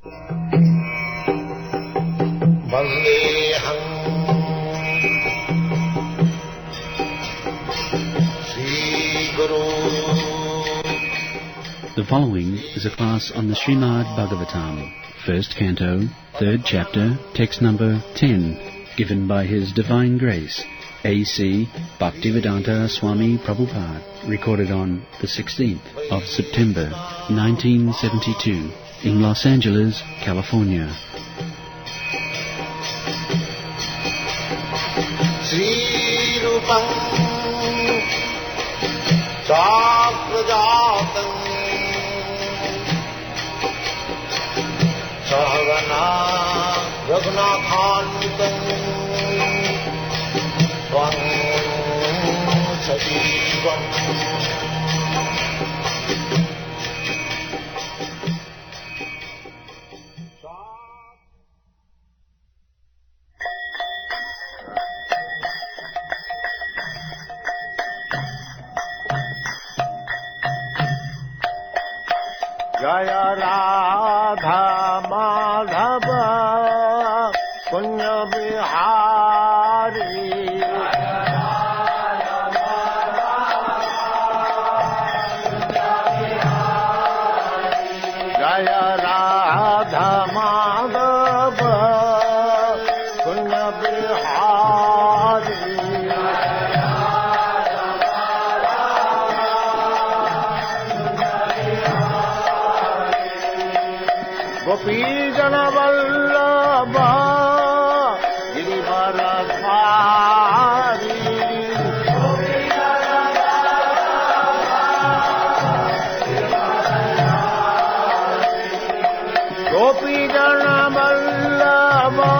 The following is a class on the Śrīmad-Bhāgvatam, first canto, third chapter, text number 10, given by His Divine Grace, A.C. Bhaktivedanta Swami Prabhupada, recorded on the 16th of September, 1972, in Los Angeles, California. Sahagana Raghunathanvitam Tvam Sajivam Jaya Radha Madhava Punya Bihari Jaya Radha Madhava Punya Bihari Gopi Jana Vallabha Girivaradhari Gopi Jana Vallabha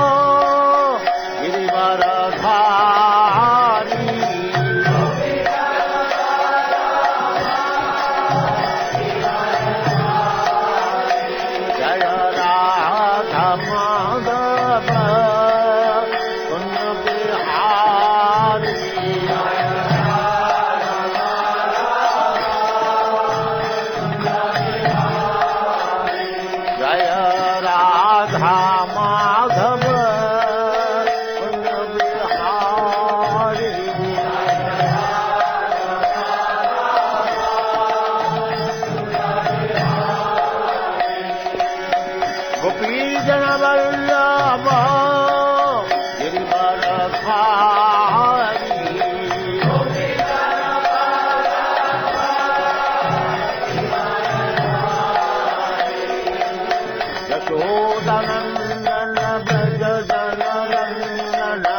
Girivaradhari Jaya Radha Madhava Punya Bihari Jaya Radha Madhava Punya Bihari Gopi Jana Vallabha Girivaradhari Yashodanandana Brajajanarandana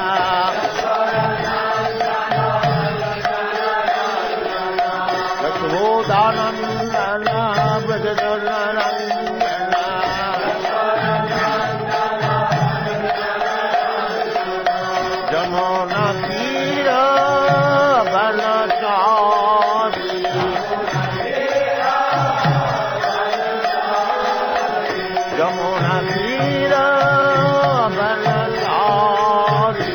Yashodanandana Brajajanarandana Jamuna Tira Banachari Jamuna Tira Banachari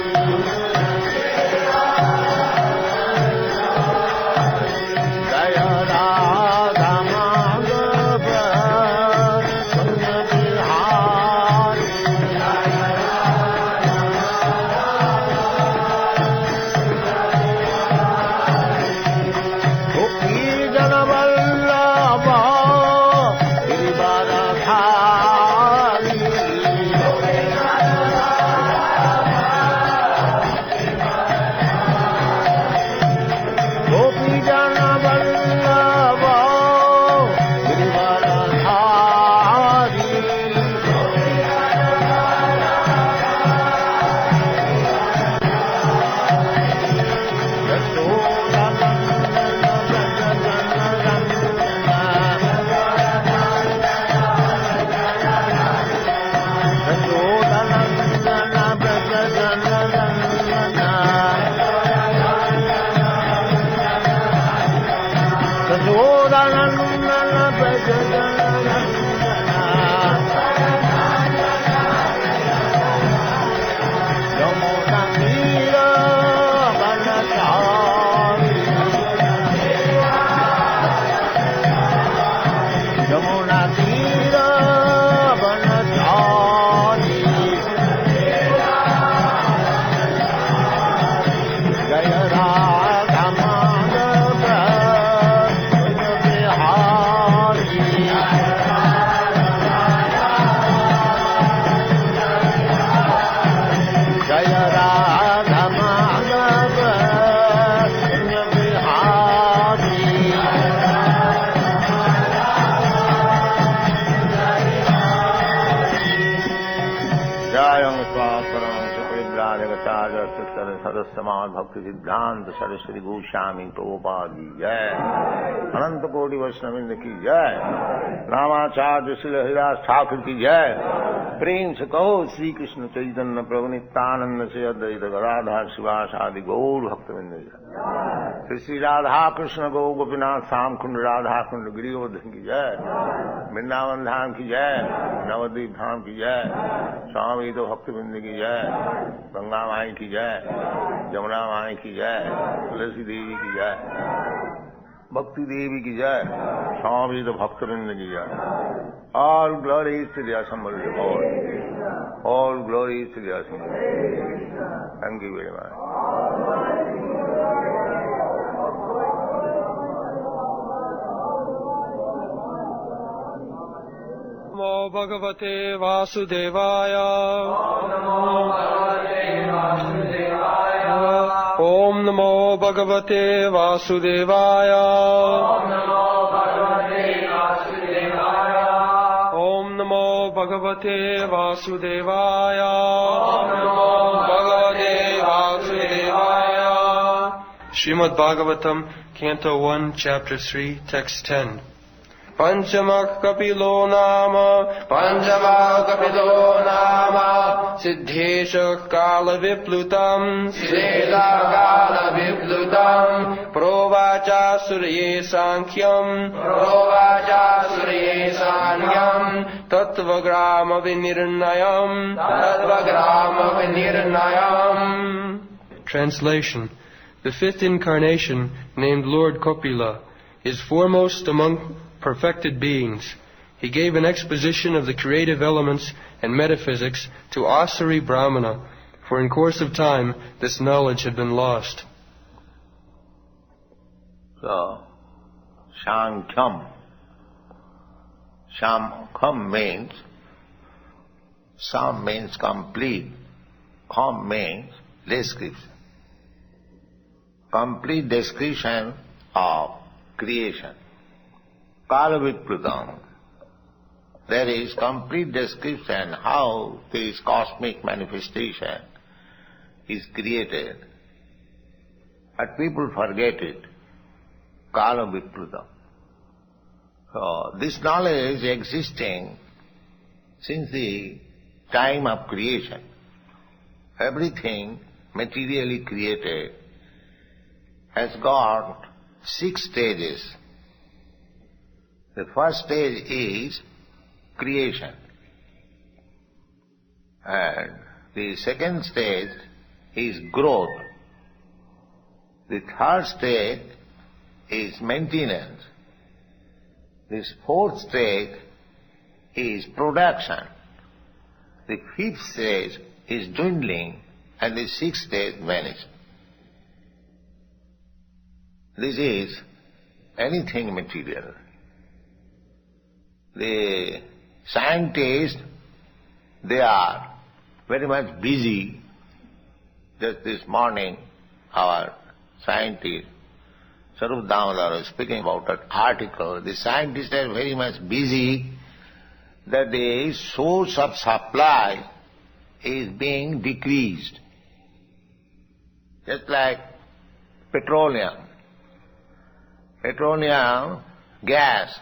Jaya Radha Madhava Punya Bihari Gopi Jana Vallabha Girivaradhari Gopi Jana Vallabha Girivaradhari Yashodanandana Brajajanarandana Yashodanandana Brajajanarandana Yamuna Tira Banachari Yamuna Tira Banachari सदस्यमान भक्ति सिद्धांत सरस्वती गोस्वामी प्रभुपाद की जय। अनंत कोटि वैष्णववृंद की जय। रामाचार्य श्री हरिदास ठाकुर की जय। प्रेम से कहो श्री कृष्ण चैतन्य प्रभु नित्यानंद से अद्वैत गदाधर शिवास आदि गौर भक्तवृंद की जय। श्री राधा कृष्ण गौ गोपीनाथ श्याम कुंड राधा कुंड गिरिवर्धन की जय। वृंदावन धाम की जय। नवद्वीप धाम की जय। स्वामी तो भक्तवृंद की जय। गंगा माई की जय। जमुना माई की जय। तुलसी देवी की जय। भक्ति देवी की जय। स्वामी तो भक्तवृंद की जय। All glories to the assembled Lord. All glories to the assembled Lord. Thank you very much. Namo Bhagavate Vasudevaya. Om Namo Bhagavate Vasudevaya. Om Namo Bhagavate Vasudevaya. Om Namo Bhagavate Vasudevaya. Śrīmad-Bhāgvatam, Canto 1, Chapter 3, Text 10. Panchamak kapilo nama Siddhesha kala viplutam Provacha surye sankyam Tattvagrama vinirnayam. Translation. The fifth incarnation, named Lord Kopila, is foremost among perfected beings. He gave an exposition of the creative elements and metaphysics to Asuri Brahmana, for in course of time this knowledge had been lost. So, Sankham. Sankham means, Sam means complete, Kham means description. Complete description of creation. Kala Viplutam. There is complete description how this cosmic manifestation is created. But people forget it. Kala Viplutam. So this knowledge existing since the time of creation. Everything materially created has got 6 stages. The first stage is creation. And the second stage is growth. The third stage is maintenance. This fourth stage is production. The fifth stage is dwindling, and the sixth stage vanishing. This is anything material. The scientists, they are very much busy. Just this morning, our scientist, Sarup Damodar, was speaking about an article. The scientists are very much busy that the source of supply is being decreased. Just like petroleum. Petroleum gas,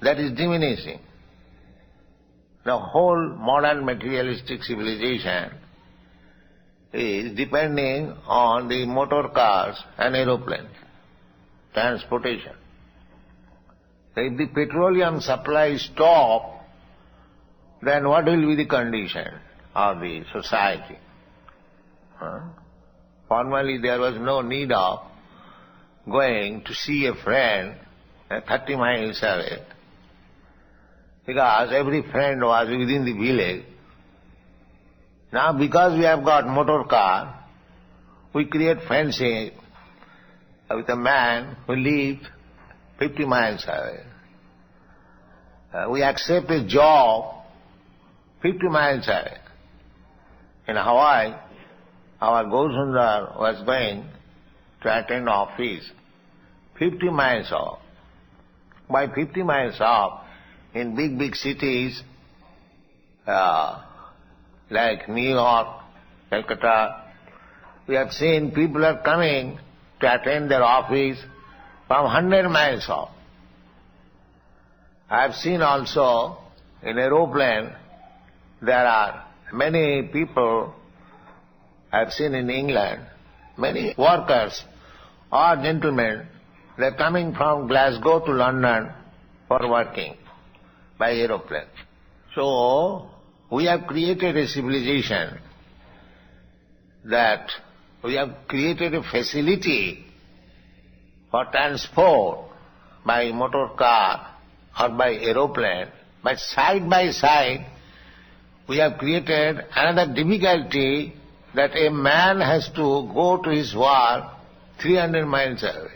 that is diminishing. The whole modern materialistic civilization is depending on the motor cars and aeroplanes, transportation. If the petroleum supply stops, then what will be the condition of the society? Formerly there was no need of going to see a friend 30 miles away, because every friend was within the village. Now because we have got motor car, we create friendship with a man who lives 50 miles away. We accept a job 50 miles away. In Hawaii, our Gaurasundar was going to attend office 50 miles off. By 50 miles off, in big cities like New York, Calcutta, we have seen people are coming to attend their office from 100 miles off. I have seen also in aeroplane there are many people, I have seen in England, many workers or gentlemen, they are coming from Glasgow to London for working by aeroplane. So, we have created a civilization that we have created a facility for transport by motor car or by aeroplane, but side by side we have created another difficulty that a man has to go to his work 300 miles away.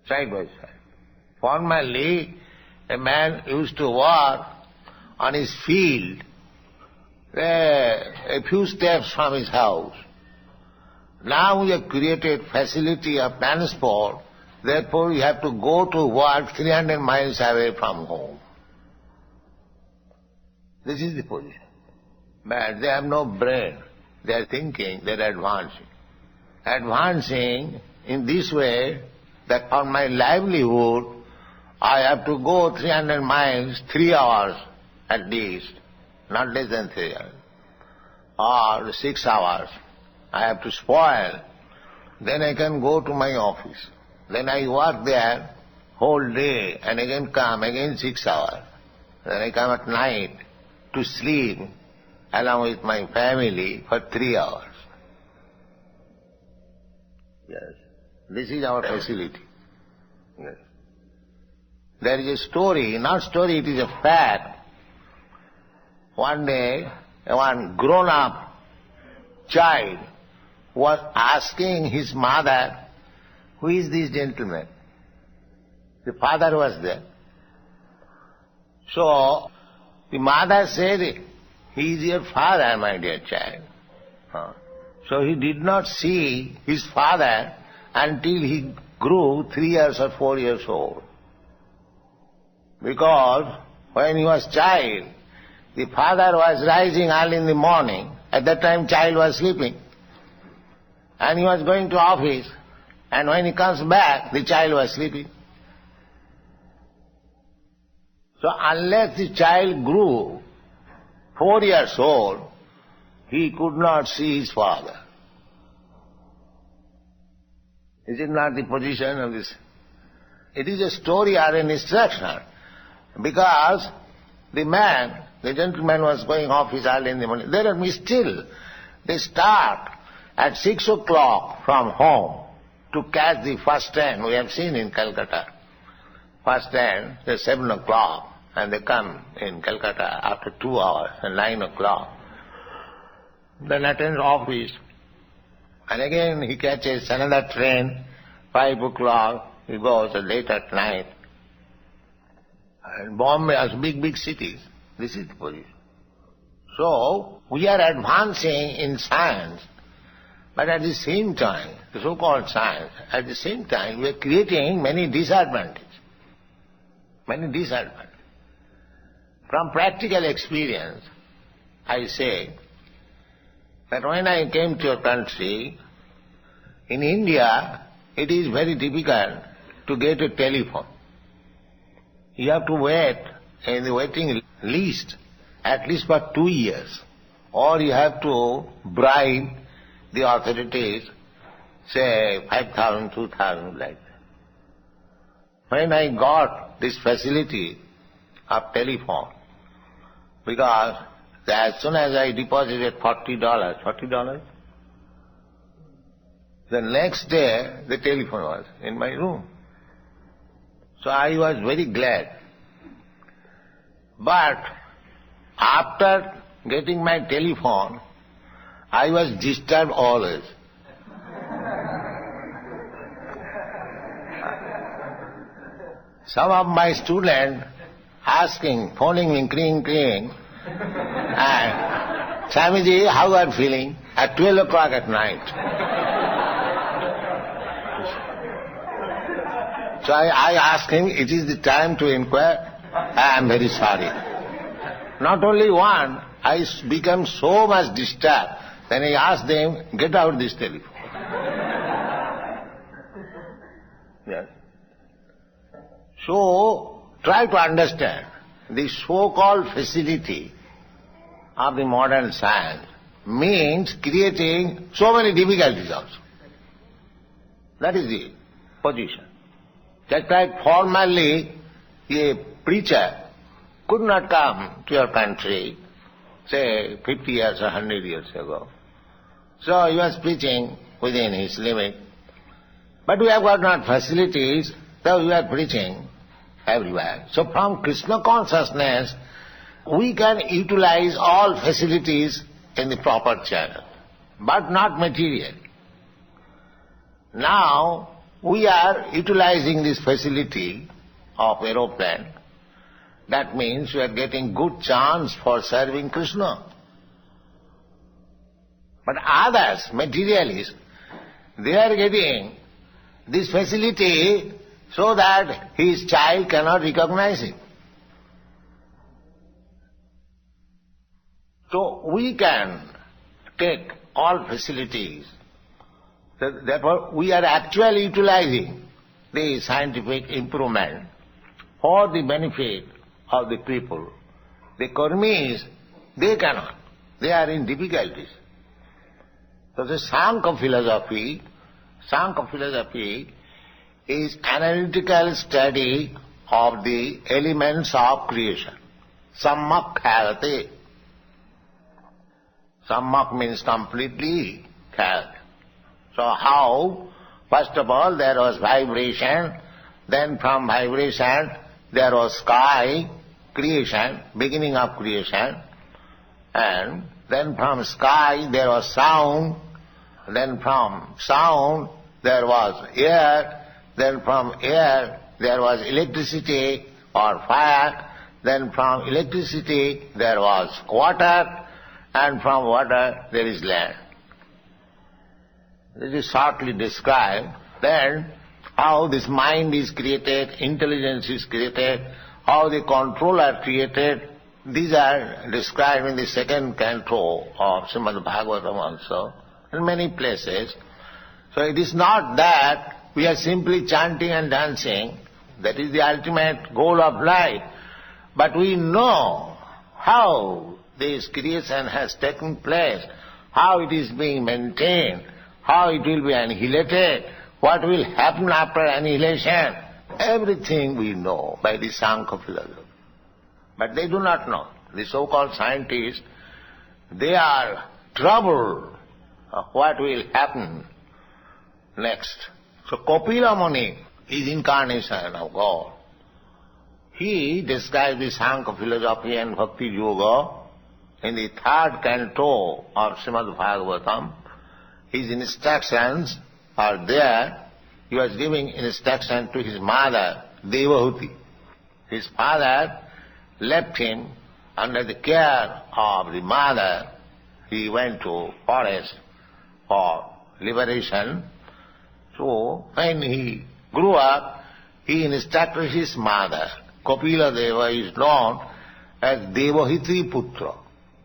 Side by side. Formerly, a man used to work on his field a few steps from his house. Now we have created facility of transport, therefore you have to go to work 300 miles away from home. This is the position. But they have no brain. They are thinking, they are advancing. Advancing in this way that for my livelihood I have to go 300 miles, 3 hours at least, not less than 3 hours, or 6 hours. I have to spoil. Then I can go to my office. Then I work there whole day and again come, again 6 hours. Then I come at night to sleep along with my family for 3 hours. Yes. This is our facility. Yes. There is a story, not story, it is a fact. One day, one grown-up child was asking his mother, "Who is this gentleman?" The father was there. So, the mother said, "He is your father, my dear child." So he did not see his father until he grew 3 years or 4 years old. Because when he was child, the father was rising early in the morning. At that time, child was sleeping. And he was going to office. And when he comes back, the child was sleeping. So unless the child grew 4 years old, he could not see his father. Is it not the position of this? It is a story or an instruction. Because the man, the gentleman was going office early in the morning. There are still, they start at 6 o'clock from home to catch the first train. We have seen in Calcutta. First train, it's 7 o'clock, and they come in Calcutta after 2 hours, at 9 o'clock. Then attends office, and again he catches another train, 5 o'clock, he goes late at night. And Bombay has big cities. This is the position. So, we are advancing in science, but at the same time, the so-called science, at the same time we are creating many disadvantages. Many disadvantages. From practical experience, I say that when I came to your country, in India, it is very difficult to get a telephone. You have to wait in the waiting list at least for 2 years. Or you have to bribe the authorities, say 5,000, 2,000, like that. When I got this facility of telephone, because as soon as I deposited $40, the next day the telephone was in my room. So I was very glad. But after getting my telephone, I was disturbed always. Some of my students asking, phoning me, cring, and Swamiji, how are you feeling? At 12 o'clock at night. So I asked him, it is the time to inquire. I am very sorry. Not only one, I become so much disturbed. Then he asked them, get out this telephone. Yes. So, try to understand, the so-called facility of the modern science means creating so many difficulties also. That is the position. Just like formerly a preacher could not come to your country, say 50 years or 100 years ago. So he was preaching within his limit. But we have got not facilities, so we are preaching everywhere. So from Krishna consciousness, we can utilize all facilities in the proper channel, but not materially. Now, we are utilizing this facility of aeroplane. That means we are getting good chance for serving Krishna. But others, materialists, they are getting this facility so that his child cannot recognize him. So we can take all facilities. Therefore, we are actually utilizing the scientific improvement for the benefit of the people. The karmis, they cannot. They are in difficulties. So the Sankhya philosophy is analytical study of the elements of creation. Sammak khyate. Sammak means completely khyate. So how? First of all, there was vibration, then from vibration there was sky, creation, beginning of creation, and then from sky there was sound, then from sound there was air, then from air there was electricity or fire, then from electricity there was water, and from water there is land. This is shortly described. Then how this mind is created, intelligence is created, how the control are created. These are described in the second canto of Śrīmad-Bhāgvatam also, in many places. So it is not that we are simply chanting and dancing. That is the ultimate goal of life. But we know how this creation has taken place, how it is being maintained, how it will be annihilated, what will happen after annihilation. Everything we know by the Sankhya philosophy. But they do not know. The so-called scientists, they are troubled of what will happen next. So Kapila Muni is incarnation of God. He describes the Sankhya philosophy and Bhakti Yoga in the third canto of Śrīmad-Bhāgvatam. His instructions are there. He was giving instruction to his mother, Devahuti. His father left him under the care of the mother. He went to forest for liberation. So when he grew up, he instructed his mother. Kapila Deva is known as Devahiti Putra,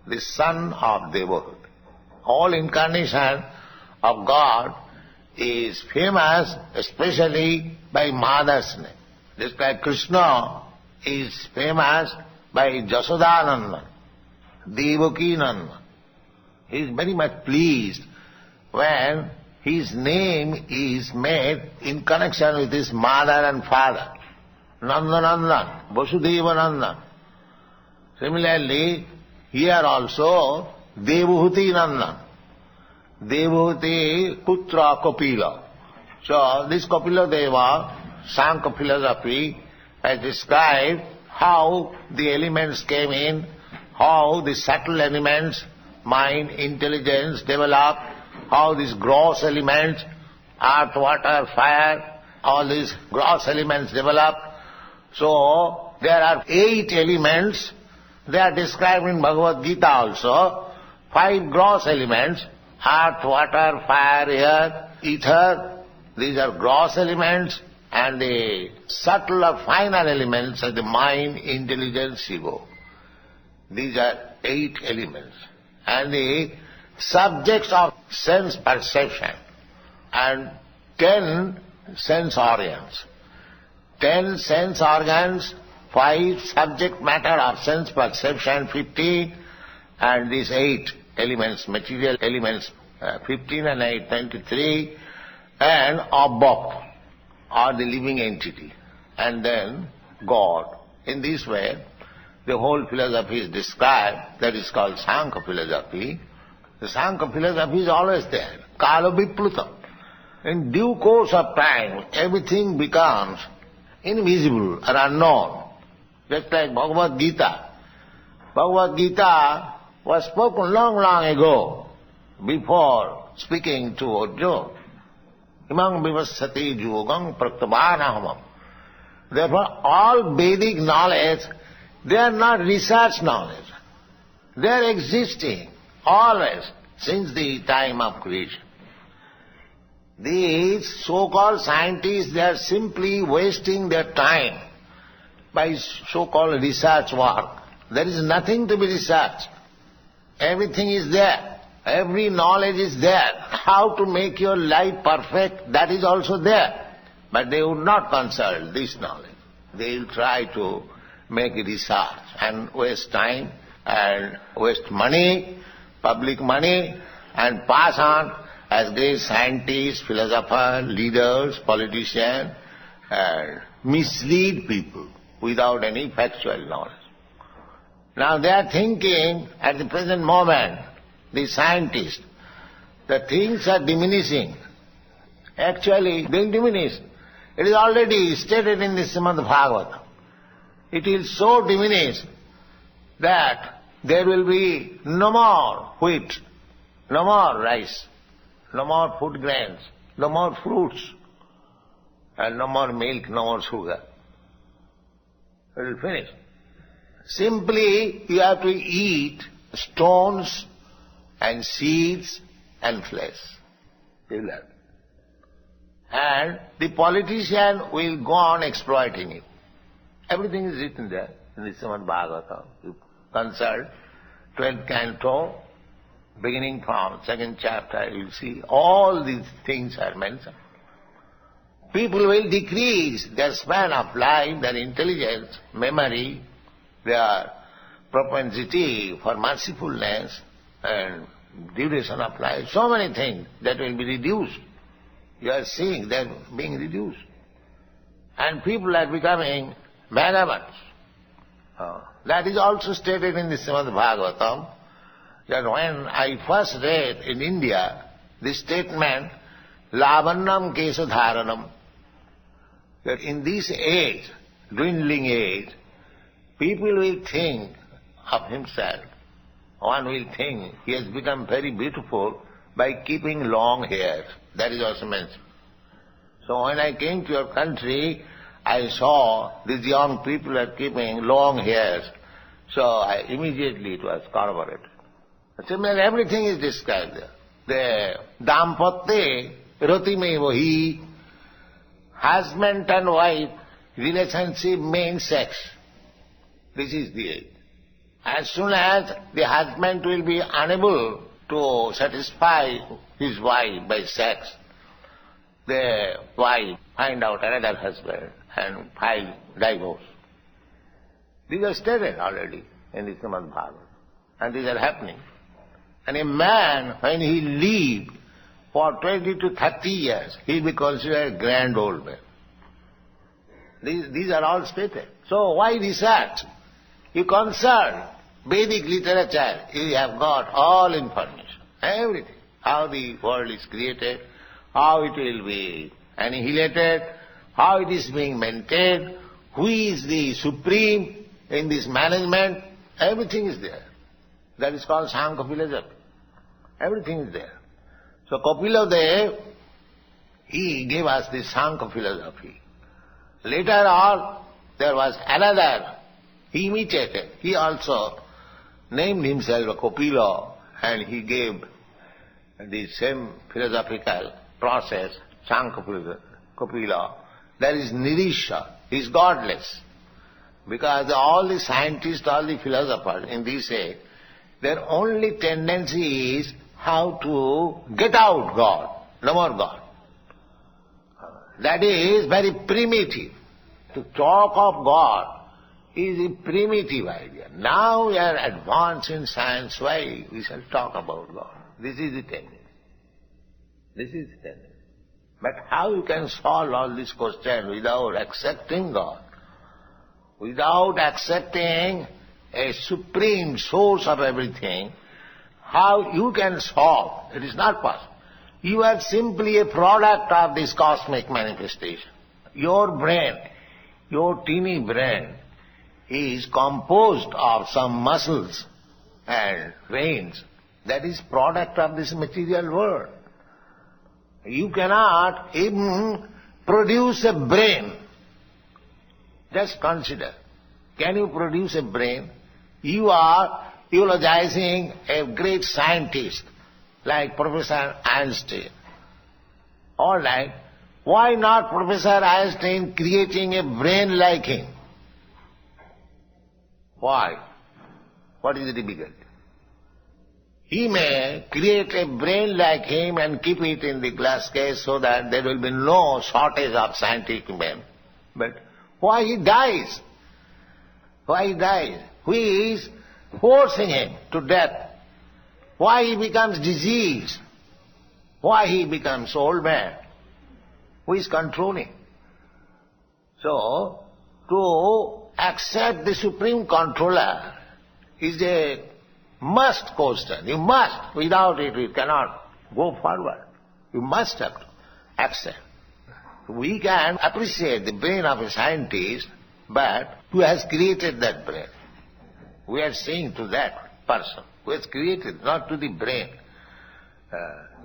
the son of Devahuti. All incarnation of God is famous especially by mother's name. Just like Krishna is famous by Jasodananda, Devakinanda. He is very much pleased when his name is made in connection with his mother and father. Nandanandan, Vasudevanandan. Similarly, here also Devahuti Nandan. Devahuti Putra Kapila. So this Kapila Deva, Sankhya philosophy, has described how the elements came in, how the subtle elements, mind, intelligence develop, how these gross elements, earth, water, fire, all these gross elements develop. So there are 8 elements. They are described in Bhagavad Gita also. 5 gross elements, earth, water, fire, air, ether. These are gross elements, and the subtle or final elements are the mind, intelligence, ego. These are 8 elements. And the subjects of sense perception and 10 sense organs. 10 sense organs, 5 subject matter of sense perception, 15, and these 8 elements, material elements, 15 and 8, 23, and Abhak, or the living entity, and then God. In this way, the whole philosophy is described, that is called Sankhya philosophy. The Sankhya philosophy is always there, Kala Viplutam. In due course of time, everything becomes invisible or unknown. Just like Bhagavad Gita. Bhagavad Gita was spoken long, long ago, before speaking to Arjuna. Imam vivassati yogam praktavanaham. Therefore, all Vedic knowledge, they are not research knowledge. They are existing always since the time of creation. These so-called scientists, they are simply wasting their time by so-called research work. There is nothing to be researched. Everything is there. Every knowledge is there. How to make your life perfect, that is also there. But they would not consult this knowledge. They will try to make research and waste time and waste money, public money, and pass on as great scientists, philosophers, leaders, politicians, and mislead people without any factual knowledge. Now they are thinking at the present moment, the scientists, the things are diminishing. Actually, they diminish. It is already stated in the Śrīmad-Bhāgvatam. It will so diminish that there will be no more wheat, no more rice, no more food grains, no more fruits, and no more milk, no more sugar. It will finish. Simply you have to eat stones and seeds and flesh. You will have. And the politician will go on exploiting it. Everything is written there in the Śrīmad-Bhāgvatam. You consult 12th canto, beginning from 2nd chapter, you will see all these things are mentioned. People will decrease their span of life, their intelligence, memory, their propensity for mercifulness and duration of life, so many things that will be reduced. You are seeing they are being reduced. And people are becoming vagabonds. That is also stated in the Śrīmad-Bhāgvatam, that when I first read in India the statement, Lavannam Kesadharanam, that in this age, dwindling age, people will think of himself. One will think he has become very beautiful by keeping long hair. That is also mentioned. So when I came to your country, I saw these young people are keeping long hairs. So I immediately it was corroborated. Similarly, everything is described there. The dampatte ratime vahi, husband and wife relationship means sex. This is the age. As soon as the husband will be unable to satisfy his wife by sex, the wife find out another husband and file divorce. These are stated already in the Śrīmad-Bhāgavatam, and these are happening. And a man, when he lived for 20 to 30 years, he will be considered a grand old man. These are all stated. So why research? You consult Vedic literature, you have got all information, everything. How the world is created, how it will be annihilated, how it is being maintained, who is the supreme in this management, everything is there. That is called Sankhya philosophy. Everything is there. So Kapila Dev, he gave us the Sankhya philosophy. Later on, there was another, he imitated, he also named himself a Kapila, and he gave the same philosophical process, Sankhya Kapila. There is Nirisha, he is godless. Because all the scientists, all the philosophers in this age, their only tendency is how to get out God, no more God. That is very primitive. To talk of God is a primitive idea. Now we are advanced in science, why we shall talk about God? This is the tendency. This is the tendency. But how you can solve all these questions without accepting God? Without accepting a supreme source of everything, how you can solve? It is not possible. You are simply a product of this cosmic manifestation. Your brain, your teeny brain, is composed of some muscles and veins. That is product of this material world. You cannot even produce a brain. Just consider. Can you produce a brain? You are eulogizing a great scientist like Professor Einstein. All right. Why not Professor Einstein creating a brain like him? Why? What is the difficulty? He may create a brain like him and keep it in the glass case so that there will be no shortage of scientific men. But why he dies? Why he dies? Who is forcing him to death? Why he becomes diseased? Why he becomes old man? Who is controlling? So, to accept the supreme controller is a must question. You must. Without it, you cannot go forward. You must have to accept. We can appreciate the brain of a scientist, but who has created that brain? We are saying to that person who has created, not to the brain.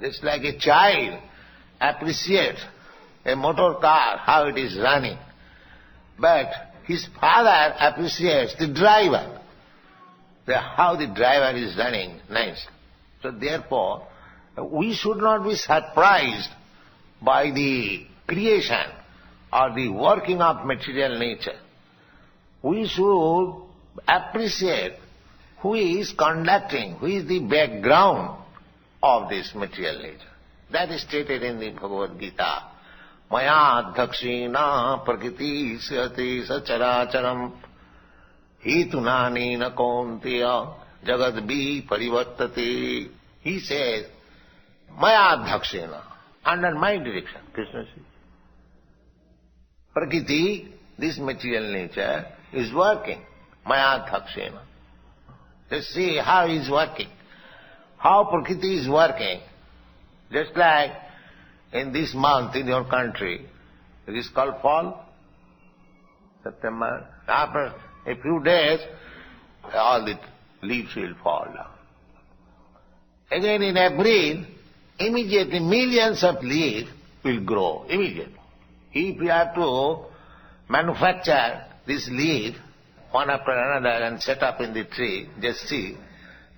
Just like a child appreciates a motor car, how it is running. But his father appreciates the driver, how the driver is running nice. So therefore, we should not be surprised by the creation or the working of material nature. We should appreciate who is conducting, who is the background of this material nature. That is stated in the Bhagavad Gita. iandKṛṣṇa prakriti syate sacharacharam hetunani na kaunteya jagadbhi parivartate. He says, iandKṛṣṇa, under my direction, Krishna says. Prakriti, this material nature, is working. iandKṛṣṇa. Just see how he is working. How Prakriti is working. Just like in this month in your country, it is called fall, September. After a few days, all the leaves will fall down. Again in April, immediately millions of leaves will grow, immediately. If you have to manufacture this leaf, one after another, and set up in the tree, just see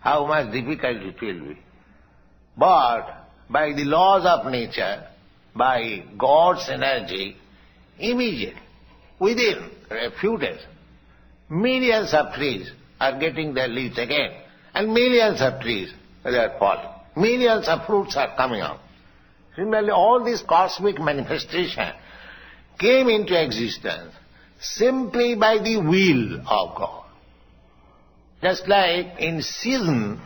how much difficult it will be. But by the laws of nature, by God's energy, immediately, within a few days, millions of trees are getting their leaves again, and millions of trees they are falling. Millions of fruits are coming out. Similarly, all this cosmic manifestation came into existence simply by the will of God. Just like in season,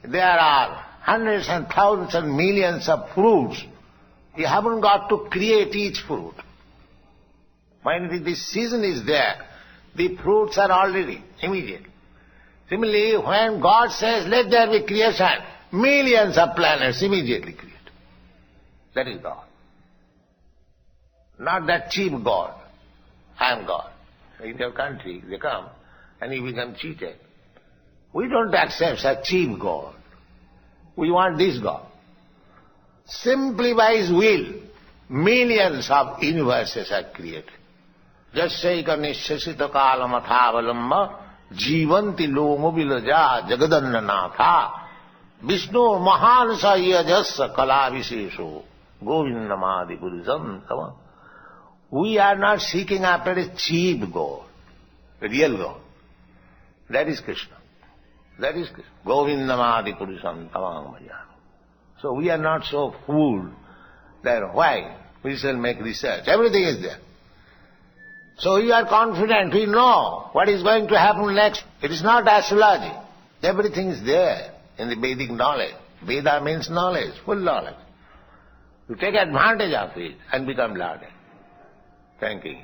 there are hundreds and thousands and millions of fruits. You haven't got to create each fruit. When the season is there, the fruits are already immediate. Similarly, when God says, let there be creation, millions of planets immediately create. That is God. Not that cheap God. I am God. In your country, they come and you become cheated. We don't accept such cheap God. We want this God. Simply by His will, millions of universes are created. Jasyaika nishasita kalamathavalamba jivanti lomo vilaja jagadannanatha Vishnu mahansa yajassa kalavisesho govindamadi purisam tava. We are not seeking after a cheap God, a real God. That is Krishna. That is Krishna. Govindamadi purisam tavam bhajana. So we are not so fooled that why we shall make research. Everything is there. So we are confident, we know what is going to happen next. It is not astrology. Everything is there in the Vedic knowledge. Veda means knowledge, full knowledge. You take advantage of it and become learned. Thank you.